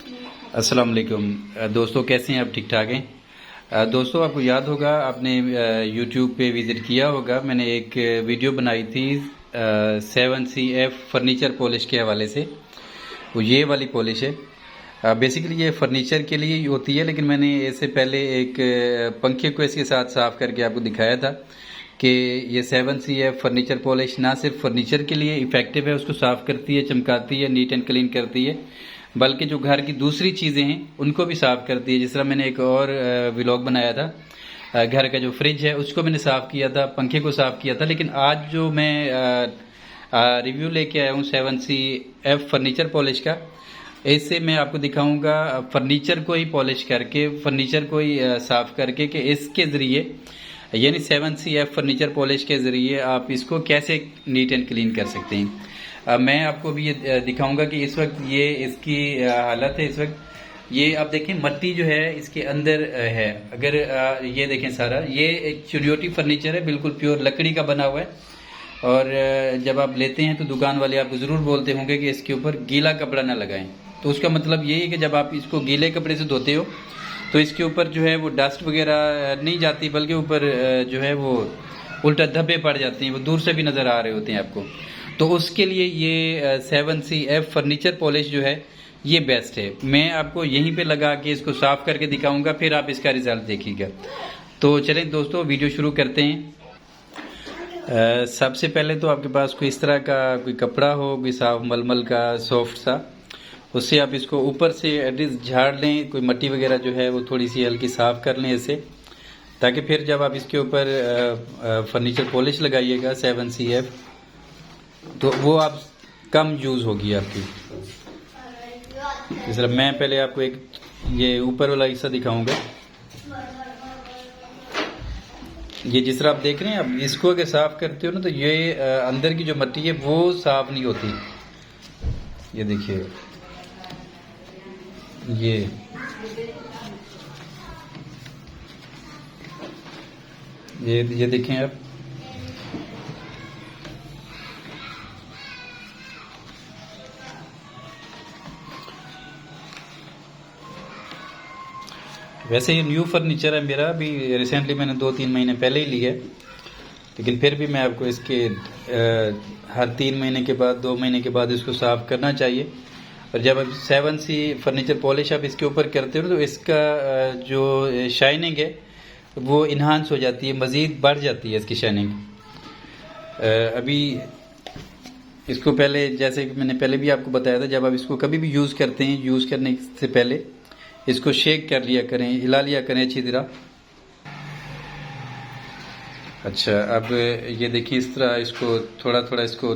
अस्सलाम वालेकुम दोस्तों, कैसे हैं आप? ठीक ठाक हैं दोस्तों। आपको याद होगा, आपने यूट्यूब पे विज़िट किया होगा, मैंने एक वीडियो बनाई थी 7CF फर्नीचर पॉलिश के हवाले से। वो ये वाली पॉलिश है। बेसिकली ये फर्नीचर के लिए ही होती है, लेकिन मैंने इससे पहले एक पंखे को इसके साथ साफ़ करके आपको दिखाया था कि ये 7CF फर्नीचर पॉलिश ना सिर्फ फर्नीचर के लिए इफ़ेक्टिव है, उसको साफ़ करती है, चमकाती है, नीट एंड क्लीन करती है, बल्कि जो घर की दूसरी चीज़ें हैं उनको भी साफ़ करती है। जिस तरह मैंने एक और व्लॉग बनाया था, घर का जो फ्रिज है उसको मैंने साफ़ किया था, पंखे को साफ़ किया था। लेकिन आज जो मैं रिव्यू लेके आया हूँ 7CF फर्नीचर पॉलिश का, इससे मैं आपको दिखाऊंगा फर्नीचर को ही पॉलिश करके, फर्नीचर को ही साफ़ करके, कि इसके ज़रिए यानी 7CF फर्नीचर पॉलिश के ज़रिए आप इसको कैसे नीट एंड क्लीन कर सकते हैं। मैं आपको भी ये दिखाऊंगा कि इस वक्त ये इसकी हालत है। इस वक्त ये आप देखें, मट्टी जो है इसके अंदर है। अगर ये देखें, सारा ये एक चुनियोटी फर्नीचर है, बिल्कुल प्योर लकड़ी का बना हुआ है। और जब आप लेते हैं तो दुकान वाले आपको ज़रूर बोलते होंगे कि इसके ऊपर गीला कपड़ा ना लगाएं। तो उसका मतलब यही है कि जब आप इसको गीले कपड़े से धोते हो तो इसके ऊपर जो है वो डस्ट वगैरह नहीं जाती, बल्कि ऊपर जो है वो उल्टा धब्बे पड़ जाते हैं, वो दूर से भी नज़र आ रहे होते हैं आपको। तो उसके लिए ये 7CF फर्नीचर पॉलिश जो है ये बेस्ट है। मैं आपको यहीं पे लगा के इसको साफ़ करके दिखाऊंगा, फिर आप इसका रिजल्ट देखिएगा। तो चलें दोस्तों, वीडियो शुरू करते हैं। सबसे पहले तो आपके पास कोई इस तरह का कोई कपड़ा हो, कोई साफ मलमल का सॉफ्ट सा, उससे आप इसको ऊपर से एटलीस्ट झाड़ लें। कोई मट्टी वगैरह जो है वो थोड़ी सी हल्की साफ़ कर लें इसे, ताकि फिर जब आप इसके ऊपर फर्नीचर पॉलिश लगाइएगा 7CF, तो वो आप कम यूज़ होगी आपकी। इस तरह मैं पहले आपको एक ये ऊपर वाला हिस्सा दिखाऊंगा। ये जिस तरह आप देख रहे हैं, अब इसको अगर साफ़ करते हो ना तो ये अंदर की जो मट्टी है वो साफ़ नहीं होती। ये देखिए, ये देखें आप, वैसे ये न्यू फर्नीचर है मेरा, अभी रिसेंटली मैंने 2-3 महीने पहले ही लिया है। लेकिन फिर भी मैं आपको इसके हर 3 महीने के बाद, 2 महीने के बाद इसको साफ़ करना चाहिए। और जब आप 7C फर्नीचर पॉलिश आप इसके ऊपर करते हो तो इसका जो शाइनिंग है वो इन्हांस हो जाती है, मज़ीद बढ़ जाती है इसकी शाइनिंग। अभी इसको पहले, जैसे कि मैंने पहले भी आपको बताया था, जब आप इसको कभी भी यूज़ करते हैं, यूज़ करने से पहले इसको शेक कर लिया करें, हिला लिया करें अच्छी तरह। अच्छा, अब ये देखिए, इस तरह इसको थोड़ा थोड़ा इसको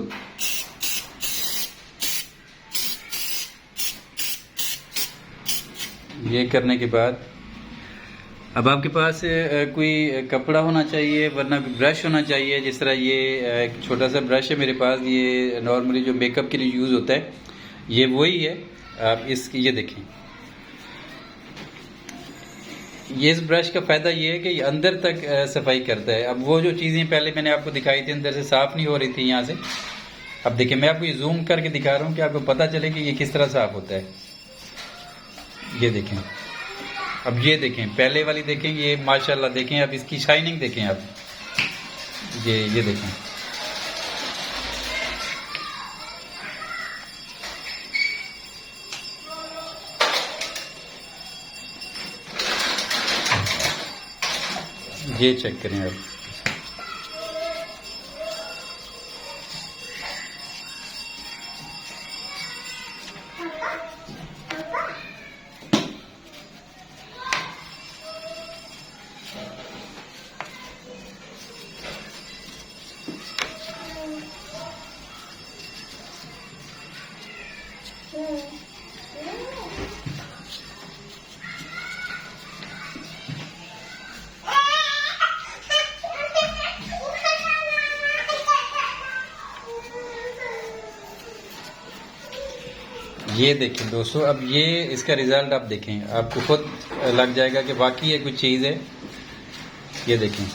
ये करने के बाद अब आपके पास कोई कपड़ा होना चाहिए, वरना ब्रश होना चाहिए। जिस तरह ये एक छोटा सा ब्रश है मेरे पास, ये नॉर्मली जो मेकअप के लिए यूज़ होता है, ये वही है। आप ये देखें, ये इस ब्रश का फ़ायदा ये है कि ये अंदर तक सफाई करता है। अब वो जो चीज़ें पहले मैंने आपको दिखाई थी अंदर से साफ़ नहीं हो रही थी यहाँ से, अब देखिए मैं आपको ये जूम करके दिखा रहा हूँ कि आपको पता चले कि ये किस तरह साफ़ होता है। ये देखें, अब ये देखें, पहले वाली देखें, ये माशाल्लाह देखें, अब इसकी शाइनिंग देखें आप, ये देखें। ये चेक करें आप, ये देखें दोस्तों। अब ये इसका रिज़ल्ट आप देखें, आपको खुद लग जाएगा कि वाकई ये कुछ चीज़ है। ये देखें,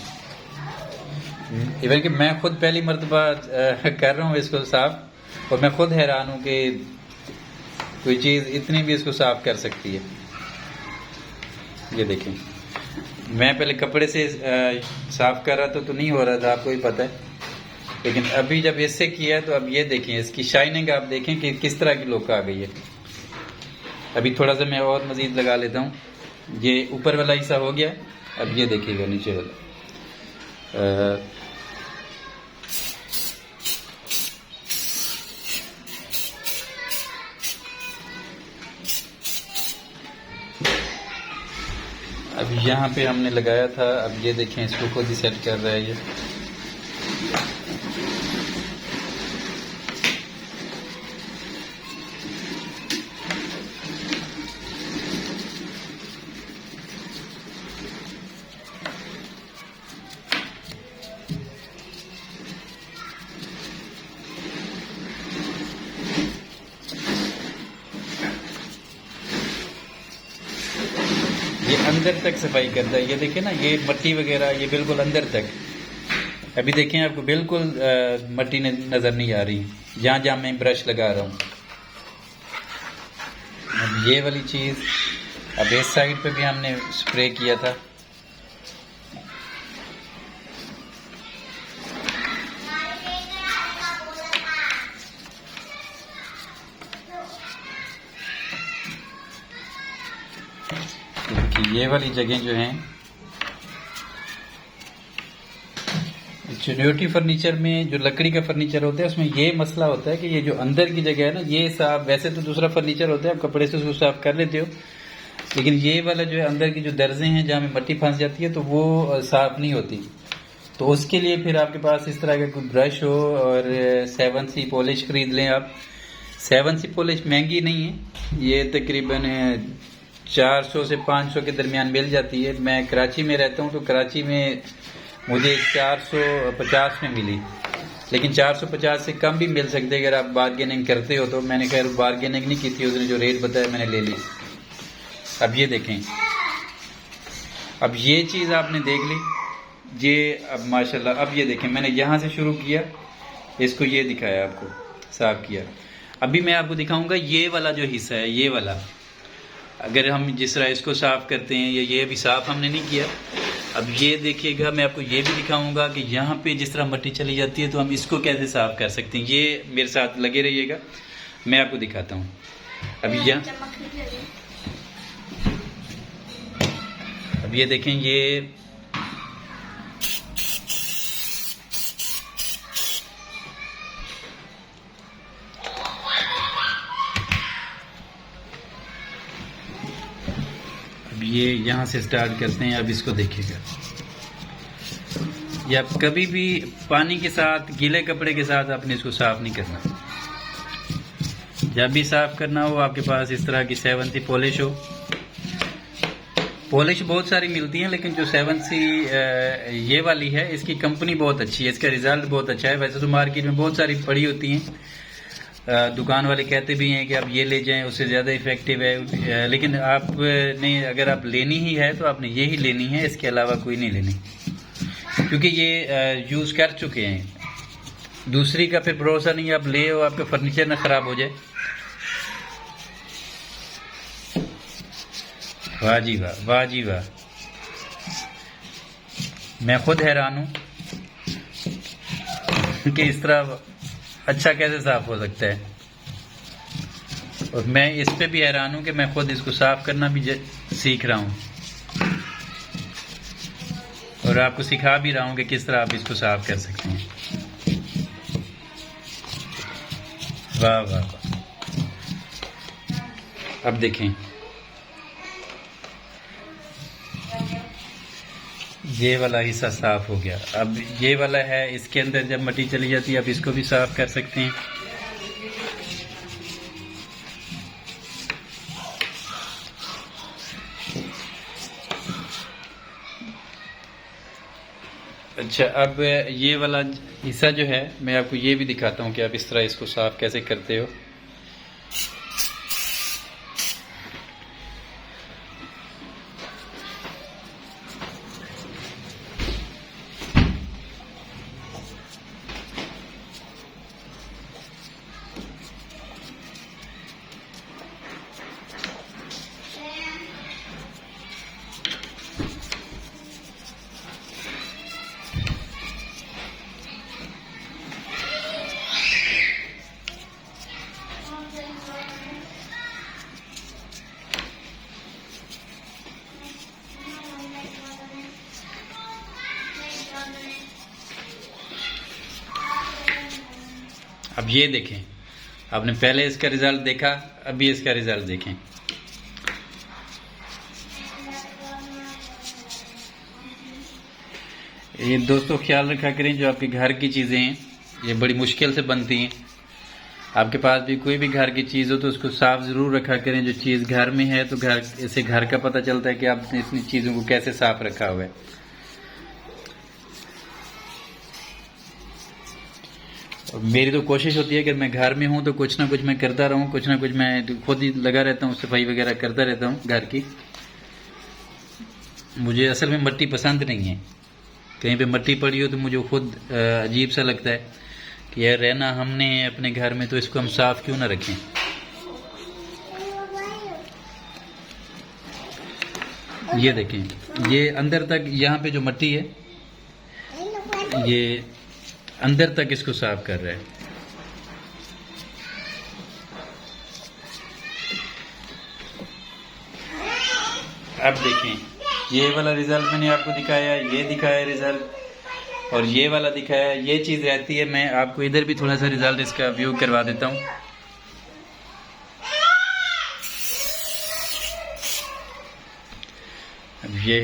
इवन कि मैं खुद पहली मरतबा कर रहा हूँ इसको साफ, और मैं खुद हैरान हूँ कि कोई चीज़ इतनी भी इसको साफ कर सकती है। ये देखें, मैं पहले कपड़े से साफ कर रहा था तो नहीं हो रहा था, आपको ही पता है, लेकिन अभी जब इससे किया तो अब ये देखें, इसकी शाइनिंग आप देखें कि किस तरह की लुक आ गई है। अभी थोड़ा सा मैं और मज़ीद लगा लेता हूँ। ये ऊपर वाला हिस्सा हो गया, अब ये देखिएगा नीचे वाला। अब यहाँ पे हमने लगाया था, अब ये देखें इसको खुद ही सेट कर रहा है ये। ये अंदर तक सफाई करता है, ये देखिए ना, ये मट्टी वगैरह ये बिल्कुल अंदर तक। अभी देखें आपको बिल्कुल मट्टी नज़र नहीं आ रही जहाँ जहाँ मैं ब्रश लगा रहा हूँ। अब ये वाली चीज़, अब इस साइड पे भी हमने स्प्रे किया था। ये वाली जगह जो हैं, चुनियोटी फर्नीचर में जो लकड़ी का फर्नीचर होता है उसमें ये मसला होता है कि ये जो अंदर की जगह है ना, ये साफ, वैसे तो दूसरा फर्नीचर होता है आप कपड़े से उसको साफ कर लेते हो, लेकिन ये वाला जो है अंदर की जो दर्जे हैं जहाँ में मट्टी फंस जाती है तो वो साफ नहीं होती। तो उसके लिए फिर आपके पास इस तरह का कोई ब्रश हो और 7C पॉलिश खरीद लें आप। 7C पॉलिश महंगी नहीं है, ये तकरीबन 400 से 500 के दरमियान मिल जाती है। मैं कराची में रहता हूँ तो कराची में मुझे 450 में मिली, लेकिन 450 से कम भी मिल सकते अगर आप बार्गेनिंग करते हो तो। मैंने खैर बार्गेनिंग नहीं की थी, उसने जो रेट बताया मैंने ले ली। अब ये देखें, अब ये चीज़ आपने देख ली ये, अब माशाल्लाह। अब ये देखें, मैंने यहाँ से शुरू किया, इसको ये दिखाया, आपको साफ किया। अभी मैं आपको दिखाऊंगा ये वाला जो हिस्सा है, ये वाला अगर हम जिस तरह इसको साफ करते हैं, ये अभी साफ हमने नहीं किया। अब ये देखिएगा, मैं आपको ये भी दिखाऊंगा कि यहाँ पे जिस तरह मट्टी चली जाती है तो हम इसको कैसे साफ कर सकते हैं। ये मेरे साथ लगे रहिएगा, मैं आपको दिखाता हूँ। अभी यहाँ, अब ये देखें, ये ये यहाँ से स्टार्ट करते हैं। अब इसको देखिएगा, या कभी भी पानी के साथ, गीले कपड़े के साथ आपने इसको साफ नहीं करना। जब भी साफ करना हो आपके पास इस तरह की 7C पॉलिश हो। पॉलिश बहुत सारी मिलती हैं, लेकिन जो 7C ये वाली है, इसकी कंपनी बहुत अच्छी है, इसका रिजल्ट बहुत अच्छा है। वैसे तो मार्केट में बहुत सारी पड़ी होती हैं, दुकान वाले कहते भी हैं कि आप ये ले जाएं, उससे ज़्यादा इफ़ेक्टिव है, लेकिन आपने अगर आप लेनी ही है तो आपने ये ही लेनी है, इसके अलावा कोई नहीं लेनी, क्योंकि ये यूज़ कर चुके हैं। दूसरी का फिर भरोसा नहीं, आप ले हो आपका फर्नीचर ना ख़राब हो जाए। वाह जी वाह, वाह जी वाह, मैं खुद हैरान हूँ कि इस तरह अच्छा कैसे साफ हो सकता है। और मैं इस पे भी हैरान हूँ कि मैं खुद इसको साफ करना भी सीख रहा हूँ और आपको सिखा भी रहा हूँ कि किस तरह आप इसको साफ कर सकते हैं। वाह वाह वाह। अब देखें, ये वाला हिस्सा साफ हो गया। अब ये वाला है, इसके अंदर जब मट्टी चली जाती है, अब इसको भी साफ कर सकते हैं। अच्छा, अब ये वाला हिस्सा जो है, मैं आपको ये भी दिखाता हूँ कि आप इस तरह इसको साफ कैसे करते हो। अब ये देखें, आपने पहले इसका रिजल्ट देखा, अभी इसका रिजल्ट देखें। ये दोस्तों ख्याल रखा करें, जो आपके घर की चीज़ें हैं ये बड़ी मुश्किल से बनती हैं। आपके पास भी कोई भी घर की चीज़ हो तो उसको साफ ज़रूर रखा करें। जो चीज़ घर में है तो घर, इससे घर का पता चलता है कि आपने इतनी चीज़ों को कैसे साफ रखा हुआ है। और मेरी तो कोशिश होती है कि मैं घर में हूँ तो कुछ ना कुछ मैं करता रहूँ, कुछ ना कुछ मैं खुद ही लगा रहता हूँ, सफाई वगैरह करता रहता हूँ घर की। मुझे असल में मिट्टी पसंद नहीं है, कहीं पे मिट्टी पड़ी हो तो मुझे खुद अजीब सा लगता है कि यार रहना हमने अपने घर में तो इसको हम साफ क्यों ना रखें। ये देखें, ये अंदर तक यहाँ पे जो मिट्टी है ये अंदर तक इसको साफ कर रहा है। अब देखें, ये वाला रिजल्ट मैंने आपको दिखाया, ये दिखाया रिजल्ट, और ये वाला दिखाया। ये चीज़ रहती है। मैं आपको इधर भी थोड़ा सा रिजल्ट इसका व्यू करवा देता हूँ। अब ये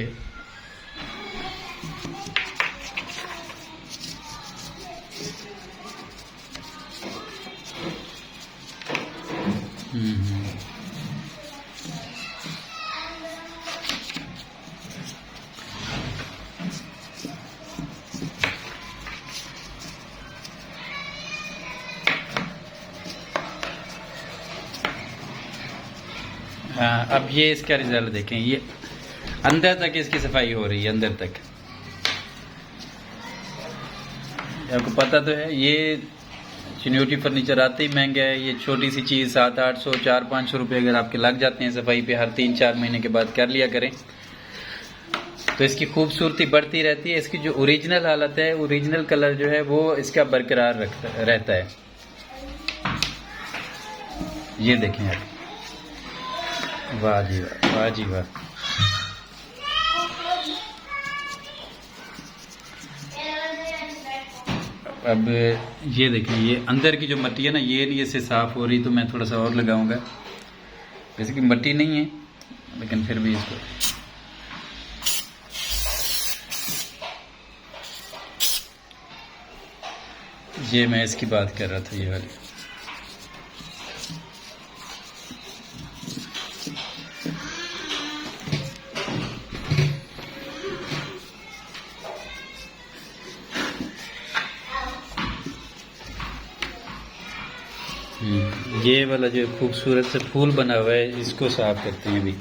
हाँ, अब ये इसका रिजल्ट देखें। ये अंदर तक इसकी सफाई हो रही है, अंदर तक। आपको पता तो है ये चिन्योटी फर्नीचर आते ही महंगा है। ये छोटी सी चीज़ 700-800, 400-500 रुपये अगर आपके लग जाते हैं सफाई पे, हर 3-4 महीने के बाद कर लिया करें तो इसकी खूबसूरती बढ़ती रहती है। इसकी जो ओरिजिनल हालत है, ओरिजिनल कलर जो है वो इसका बरकरार रहता है। ये देखें आप, वाह जी वाह, वाह जी वाह। अब ये देखें, ये अंदर की जो मिट्टी है ना, ये नहीं इससे साफ हो रही, तो मैं थोड़ा सा और लगाऊंगा। वैसे कि मिट्टी नहीं है लेकिन फिर भी इसको ये मैं इसकी बात कर रहा था, ये वाली। ये वाला जो खूबसूरत से फूल बना हुआ है इसको साफ करते हैं अभी।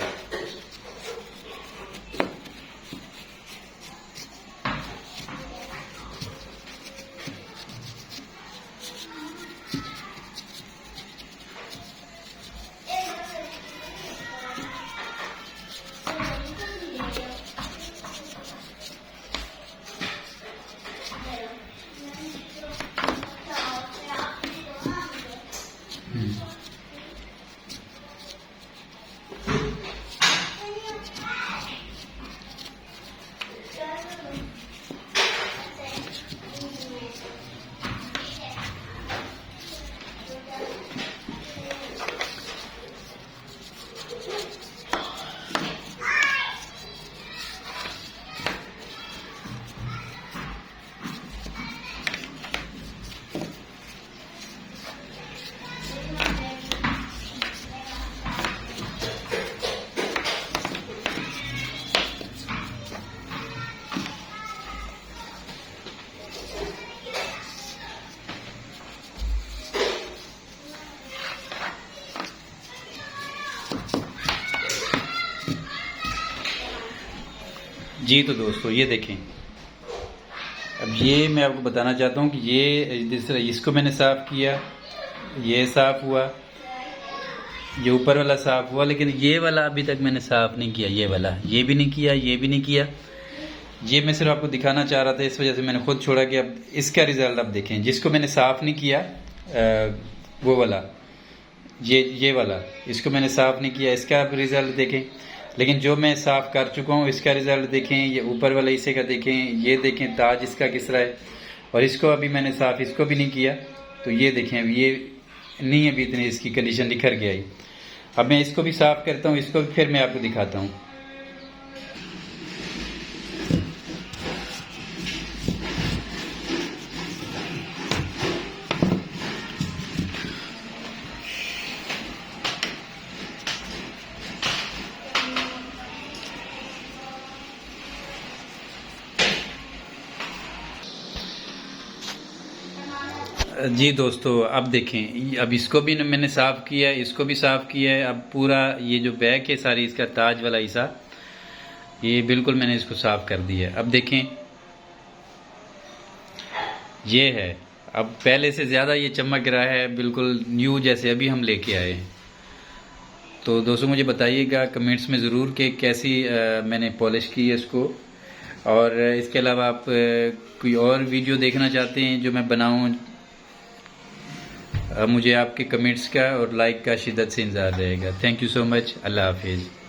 जी तो दोस्तों ये देखें, अब ये मैं आपको बताना चाहता हूँ कि ये जिस तरह इसको मैंने साफ़ किया, ये साफ़ हुआ, ये ऊपर वाला साफ़ हुआ, लेकिन ये वाला अभी तक मैंने साफ़ नहीं किया। ये वाला, ये भी नहीं किया, ये भी नहीं किया। ये मैं सिर्फ आपको दिखाना चाह रहा था, इस वजह से मैंने खुद छोड़ा कि अब इसका रिज़ल्ट आप देखें। जिसको मैंने साफ़ नहीं किया वो वाला, ये वाला, इसको मैंने साफ़ नहीं किया, इसका आप रिज़ल्ट देखें। लेकिन जो मैं साफ़ कर चुका हूँ इसका रिज़ल्ट देखें। ये ऊपर वाला हिस्से का देखें, ये देखें ताज इसका किस तरह है। और इसको अभी मैंने साफ़ इसको भी नहीं किया, तो ये देखें अब ये नहीं अभी इतनी इसकी कंडीशन निखर के आई। अब मैं इसको भी साफ़ करता हूँ, इसको भी फिर मैं आपको दिखाता हूँ। जी दोस्तों, अब देखें, अब इसको भी मैंने साफ़ किया है, इसको भी साफ़ किया है। अब पूरा ये जो बैक है सारी इसका ताज वाला हिस्सा, ये बिल्कुल मैंने इसको साफ़ कर दिया है। अब देखें ये है, अब पहले से ज़्यादा ये चमक रहा है, बिल्कुल न्यू जैसे अभी हम लेके आए हैं। तो दोस्तों मुझे बताइएगा कमेंट्स में ज़रूर कि कैसी मैंने पॉलिश की है इसको। और इसके अलावा आप कोई और वीडियो देखना चाहते हैं जो मैं बनाऊं, मुझे आपके कमेंट्स का और लाइक का शिद्दत से इंतज़ार रहेगा। Thank you so much. अल्लाह हाफिज़।